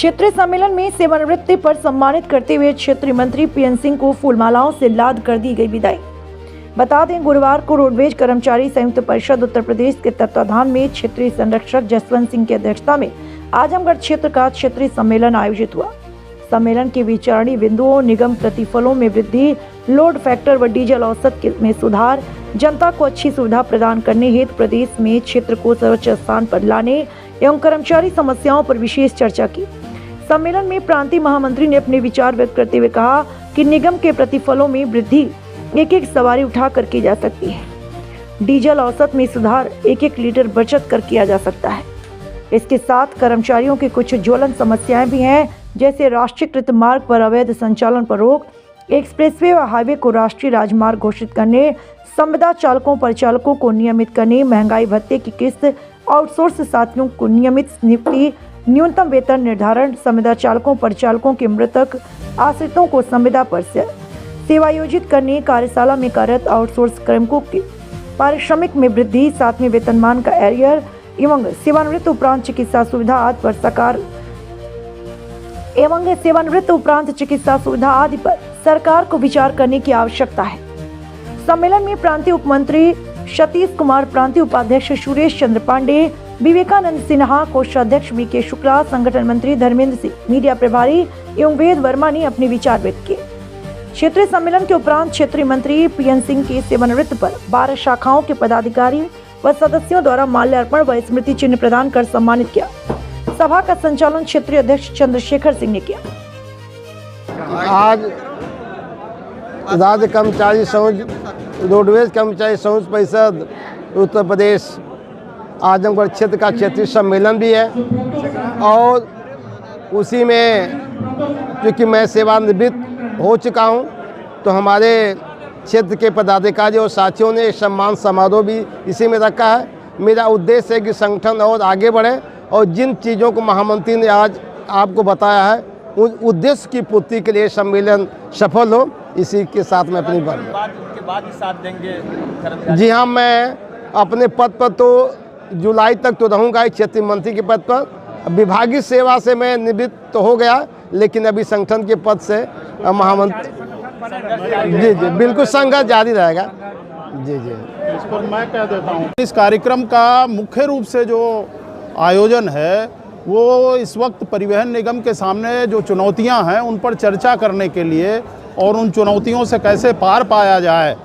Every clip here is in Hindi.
क्षेत्रीय सम्मेलन में सेवानिवृत्ति पर सम्मानित करते हुए क्षेत्रीय मंत्री पीएन सिंह को फूलमालाओं से लाद कर दी गई विदाई। बता दें, गुरुवार को रोडवेज कर्मचारी संयुक्त परिषद उत्तर प्रदेश के तत्वाधान में क्षेत्रीय संरक्षक जसवंत सिंह की अध्यक्षता में आजमगढ़ क्षेत्र का क्षेत्रीय सम्मेलन आयोजित हुआ। सम्मेलन के विचारणीय बिंदुओं निगम प्रतिफलों में वृद्धि, लोड फैक्टर व डीजल औसत में सुधार, जनता को अच्छी सुविधा प्रदान करने हेतु प्रदेश में क्षेत्र को सर्वोच्च स्थान पर लाने एवं कर्मचारी समस्याओं पर विशेष चर्चा की। सम्मेलन में प्रांतीय महामंत्री ने अपने विचार व्यक्त करते हुए कहा कि निगम के प्रतिफलों में वृद्धि एक सवारी उठाकर की जा सकती है। डीजल औसत में सुधार 1 लीटर बचत कर किया जा सकता है। इसके साथ कर्मचारियों की कुछ ज्वलन समस्याएं भी हैं, जैसे राष्ट्रीयकृत मार्ग पर अवैध संचालन पर रोक, एक्सप्रेसवे व हाईवे को राष्ट्रीय राजमार्ग घोषित करने, संविदा चालकों परिचालकों को नियमित करने, महंगाई भत्ते की किस्त, आउटसोर्स साथियों को नियमित नियुक्ति, न्यूनतम वेतन निर्धारण, संविदा चालकों परिचालकों के मृतक आश्रितों को संविदा पर सेवायोजित करने, कार्यशाला में कार्यरत आउटसोर्स कार्मिकों के पारिश्रमिक में वृद्धि, 7वें वेतनमान का एरियर एवं सेवानिवृत्त उपरांत चिकित्सा सुविधा आदि पर सरकार को विचार करने की आवश्यकता है। सम्मेलन में प्रांतीय उपमंत्री सतीश कुमार, प्रांतीय उपाध्यक्ष सुरेश चंद्र पांडे, विवेकानंद सिन्हा, कोषाध्यक्ष वीके शुक्ला, संगठन मंत्री धर्मेंद्र सिंह, मीडिया प्रभारी एवं वेद वर्मा ने अपने विचार व्यक्त किए। क्षेत्रीय सम्मेलन के उपरांत क्षेत्रीय मंत्री पीएन सिंह की सेवानिवृत्ति पर 12 शाखाओं के पदाधिकारी व सदस्यों द्वारा माल्यार्पण व स्मृति चिन्ह प्रदान कर सम्मानित किया। सभा का संचालन क्षेत्रीय अध्यक्ष चंद्रशेखर सिंह ने किया। आज राज्य कर्मचारी संघ, रोडवेज कर्मचारी संघ परिषद उत्तर प्रदेश आजमगढ़ क्षेत्र का क्षेत्रीय सम्मेलन भी है और उसी में क्योंकि मैं सेवानिवृत्त हो चुका हूं, तो हमारे क्षेत्र के पदाधिकारी और साथियों ने सम्मान समारोह भी इसी में रखा है। मेरा उद्देश्य है कि संगठन और आगे बढ़े और जिन चीज़ों को महामंत्री ने आज आपको बताया है उन उद्देश्य की पूर्ति के लिए सम्मेलन सफल हो, इसी के साथ मैं अपनी बात साथ देंगे। जी हाँ, मैं अपने पद पर तो जुलाई तक तो रहूँगा क्षेत्रीय मंत्री के पद पर। विभागीय सेवा से मैं निवृत्त तो हो गया, लेकिन अभी संगठन के पद से महामंत्री जी बिल्कुल संघर्ष जारी रहेगा। जी इस पर मैं कह देता हूँ, इस कार्यक्रम का मुख्य रूप से जो आयोजन है वो इस वक्त परिवहन निगम के सामने जो चुनौतियां हैं उन पर चर्चा करने के लिए और उन चुनौतियों से कैसे पार पाया जाए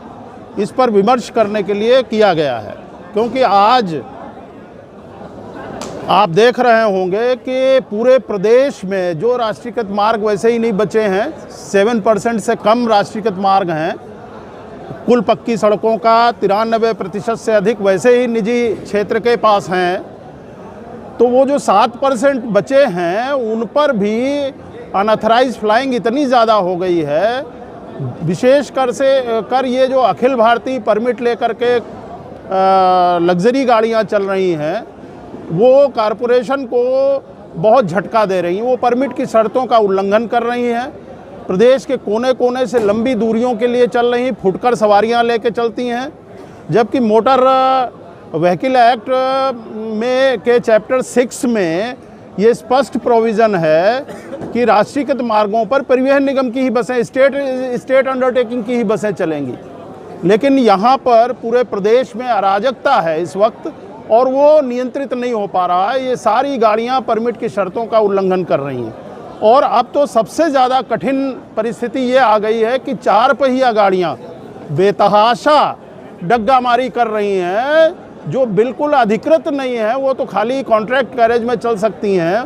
इस पर विमर्श करने के लिए किया गया है। क्योंकि आज आप देख रहे होंगे कि पूरे प्रदेश में जो राष्ट्रीयकृत मार्ग वैसे ही नहीं बचे हैं, 7% से कम राष्ट्रीयकृत मार्ग हैं। कुल पक्की सड़कों का 93% से अधिक वैसे ही निजी क्षेत्र के पास हैं। तो वो जो 7% बचे हैं उन पर भी अनऑथराइज्ड फ्लाइंग इतनी ज़्यादा हो गई है, विशेषकर ये जो अखिल भारतीय परमिट लेकर के लग्जरी गाड़ियाँ चल रही हैं वो कारपोरेशन को बहुत झटका दे रही हैं। वो परमिट की शर्तों का उल्लंघन कर रही हैं, प्रदेश के कोने कोने से लंबी दूरियों के लिए चल रही फुटकर सवारियां लेके चलती हैं। जबकि मोटर व्हीकल एक्ट में के चैप्टर 6 में ये स्पष्ट प्रोविज़न है कि राष्ट्रीयकृत मार्गों पर परिवहन निगम की ही बसें, स्टेट अंडरटेकिंग की ही बसें चलेंगी। लेकिन यहाँ पर पूरे प्रदेश में अराजकता है इस वक्त और वो नियंत्रित नहीं हो पा रहा है। ये सारी गाड़ियाँ परमिट की शर्तों का उल्लंघन कर रही हैं। और अब तो सबसे ज़्यादा कठिन परिस्थिति ये आ गई है कि 4 पहिया गाड़ियाँ बेतहाशा डग्गामारी कर रही हैं, जो बिल्कुल अधिकृत नहीं है। वो तो खाली कॉन्ट्रैक्ट कैरेज में चल सकती हैं,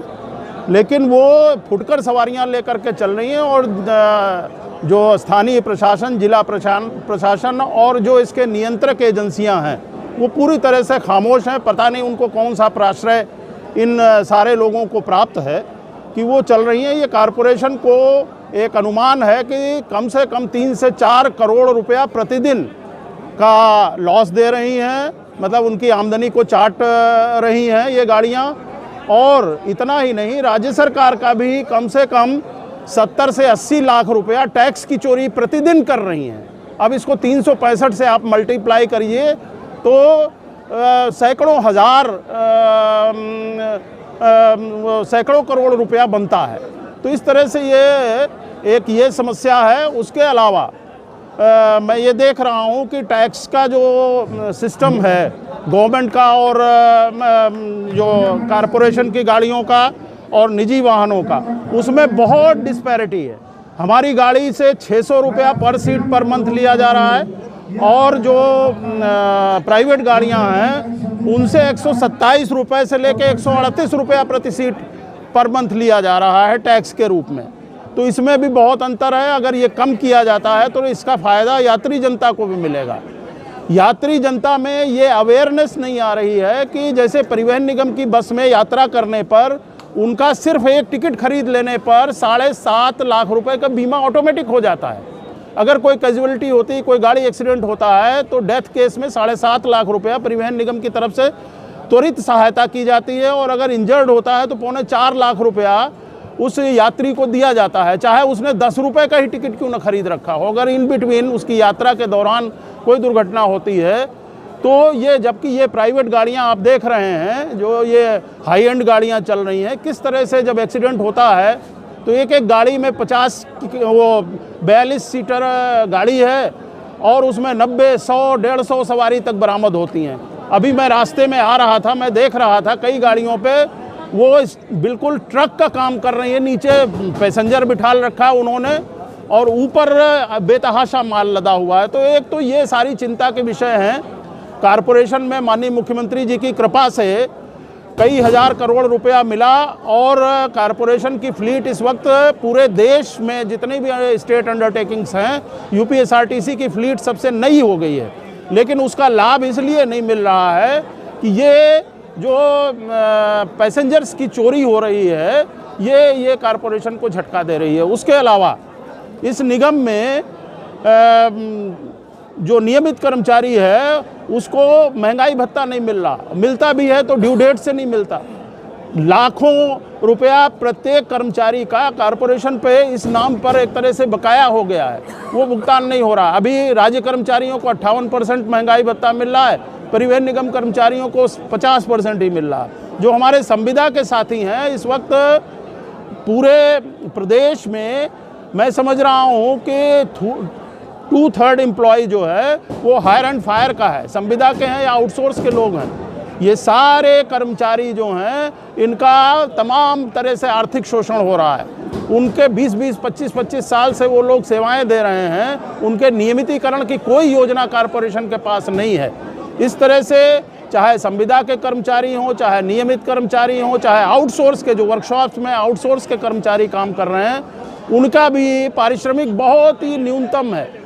लेकिन वो फुटकर सवारियां लेकर के चल रही हैं। और जो स्थानीय प्रशासन, जिला प्रशासन और जो इसके नियंत्रक एजेंसियां हैं वो पूरी तरह से खामोश हैं। पता नहीं उनको कौन सा प्राश्रय इन सारे लोगों को प्राप्त है कि वो चल रही हैं। ये कारपोरेशन को एक अनुमान है कि कम से कम 3 से 4 करोड़ रुपया प्रतिदिन का लॉस दे रही हैं, मतलब उनकी आमदनी को चाट रही हैं ये गाड़ियां। और इतना ही नहीं, राज्य सरकार का भी कम से कम 70 से 80 लाख रुपया टैक्स की चोरी प्रतिदिन कर रही हैं। अब इसको 365 से आप मल्टीप्लाई करिए तो सैकड़ों हज़ार सैकड़ों करोड़ रुपया बनता है। तो इस तरह से ये समस्या है। उसके अलावा मैं ये देख रहा हूँ कि टैक्स का जो सिस्टम है गवर्नमेंट का और जो कारपोरेशन की गाड़ियों का और निजी वाहनों का, उसमें बहुत डिस्पैरिटी है। हमारी गाड़ी से 600 रुपया पर सीट पर मंथ लिया जा रहा है और जो प्राइवेट गाड़ियां हैं उनसे 127 रुपये से लेकर 138 रुपया प्रति सीट पर मंथ लिया जा रहा है टैक्स के रूप में। तो इसमें भी बहुत अंतर है। अगर ये कम किया जाता है तो इसका फ़ायदा यात्री जनता को भी मिलेगा। यात्री जनता में ये अवेयरनेस नहीं आ रही है कि जैसे परिवहन निगम की बस में यात्रा करने पर उनका सिर्फ एक टिकट खरीद लेने पर 7.5 लाख रुपए का बीमा ऑटोमेटिक हो जाता है। अगर कोई कैजुअलिटी होती, कोई गाड़ी एक्सीडेंट होता है तो डेथ केस में 7.5 लाख रुपया परिवहन निगम की तरफ से त्वरित सहायता की जाती है। और अगर इंजर्ड होता है तो 3.25 लाख रुपया उस यात्री को दिया जाता है, चाहे उसने 10 रुपये का ही टिकट क्यों न खरीद रखा हो। अगर इन बिटवीन उसकी यात्रा के दौरान कोई दुर्घटना होती है तो ये, जबकि ये प्राइवेट गाड़ियां आप देख रहे हैं जो ये हाई एंड गाड़ियां चल रही हैं, किस तरह से जब एक्सीडेंट होता है तो एक गाड़ी में 42 सीटर गाड़ी है और उसमें 90, 100, 150 सवारी तक बरामद होती हैं। अभी मैं रास्ते में आ रहा था, मैं देख रहा था कई गाड़ियों पे वो बिल्कुल ट्रक का काम कर रही है। नीचे पैसेंजर बिठाल रखा है उन्होंने और ऊपर बेतहाशा माल लदा हुआ है। तो एक तो ये सारी चिंता के विषय हैं। कारपोरेशन में माननीय मुख्यमंत्री जी की कृपा से कई हज़ार करोड़ रुपया मिला और कारपोरेशन की फ्लीट इस वक्त पूरे देश में जितनी भी स्टेट अंडरटेकिंग्स हैं, यूपीएसआरटीसी की फ्लीट सबसे नई हो गई है। लेकिन उसका लाभ इसलिए नहीं मिल रहा है कि ये जो पैसेंजर्स की चोरी हो रही है ये कारपोरेशन को झटका दे रही है। उसके अलावा इस निगम में जो नियमित कर्मचारी है उसको महंगाई भत्ता नहीं मिल रहा, मिलता भी है तो ड्यू डेट से नहीं मिलता। लाखों रुपया प्रत्येक कर्मचारी का कारपोरेशन पे इस नाम पर एक तरह से बकाया हो गया है, वो भुगतान नहीं हो रहा। अभी राज्य कर्मचारियों को 58% महंगाई भत्ता मिल रहा है, परिवहन निगम कर्मचारियों को 50% ही मिल रहा है। जो हमारे संविदा के साथी हैं इस वक्त पूरे प्रदेश में मैं समझ रहा हूँ कि 2/3 एम्प्लॉय जो है वो हायर एंड फायर का है, संविदा के हैं या आउटसोर्स के लोग हैं। ये सारे कर्मचारी जो हैं इनका तमाम तरह से आर्थिक शोषण हो रहा है। उनके 20-20, 25-25 साल से वो लोग सेवाएं दे रहे हैं, उनके नियमितीकरण की कोई योजना कारपोरेशन के पास नहीं है। इस तरह से चाहे संविदा के कर्मचारी हों, चाहे नियमित कर्मचारी हों, चाहे आउटसोर्स के जो वर्कशॉप्स में आउटसोर्स के कर्मचारी काम कर रहे हैं, उनका भी पारिश्रमिक बहुत ही न्यूनतम है।